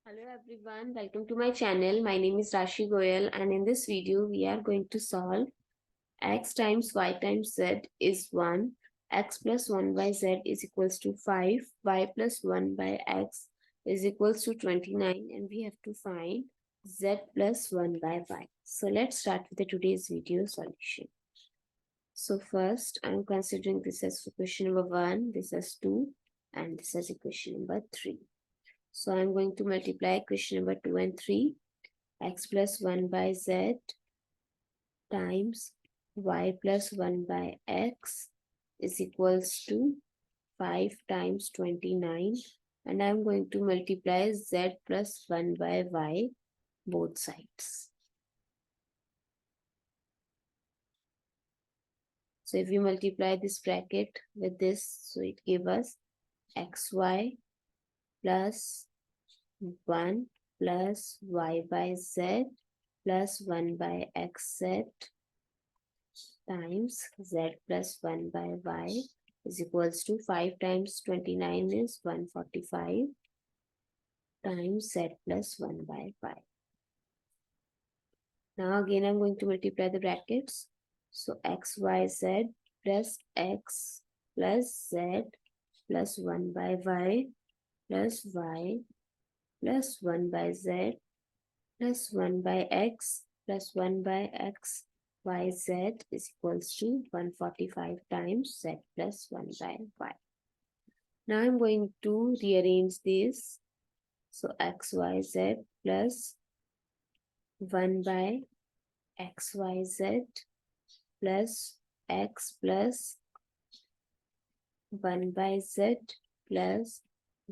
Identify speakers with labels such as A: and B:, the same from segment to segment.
A: Hello everyone, welcome to my channel. My name is Rashi Goel, and in this video we are going to solve x times y times z is 1, x plus 1 by z is equals to 5, y plus 1 by x is equals to 29, and we have to find z plus 1 by y. So let's start with the today's video solution. So first I'm considering this as equation number 1, this as 2, and this as equation number 3. So I'm going to multiply equation number 2 and 3. X plus 1 by z times y plus 1 by x is equals to 5 times 29. And I'm going to multiply z plus 1 by y both sides. So if we multiply this bracket with this, so it gives us xy plus 1 plus y by z plus 1 by xz times z plus 1 by y is equals to 5 times 29 is 145 times z plus 1 by y. Now again I'm going to multiply the brackets. So xyz plus x plus z plus 1 by y plus y plus 1 by z plus 1 by x plus 1 by x yz is equals to 145 times z plus 1 by y. Now I'm going to rearrange this. So xyz plus 1 by xyz plus x plus 1 by z plus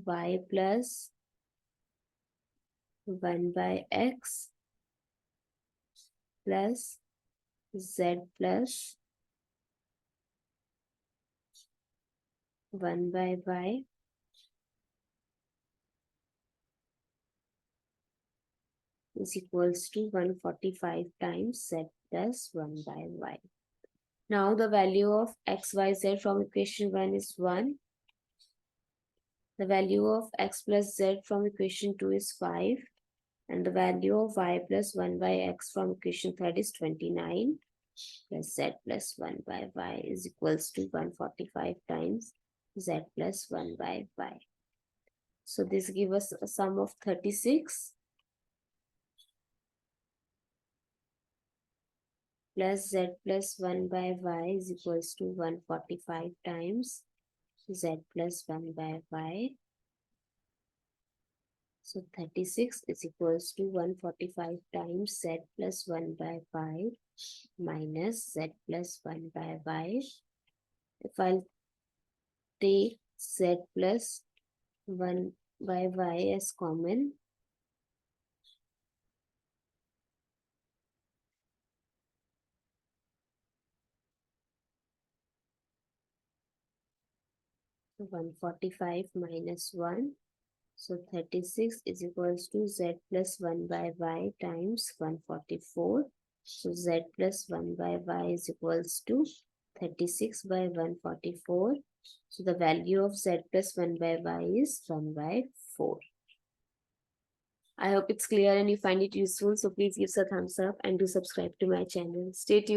A: y plus 1 by x plus z plus 1 by y is equals to 145 times z plus 1 by y. Now the value of x, y, z from equation 1 is 1. The value of x plus z from equation 2 is 5. And the value of y plus 1 by x from equation 3 is 29. Plus z plus 1 by y is equals to 145 times z plus 1 by y. So this gives us a sum of 36 plus z plus 1 by y is equals to 145 times z plus 1 by y. So 36 is equals to 145 times z plus 1 by y minus z plus 1 by y. If I'll take z plus 1 by y as common, so 145 minus 1, so 36 is equals to z plus 1 by y times 144. So z plus 1 by y is equals to 36 by 144. So the value of z plus 1 by y is 1 by 4. I hope it's clear and you find it useful. So please give us a thumbs up and do subscribe to my channel. Stay tuned.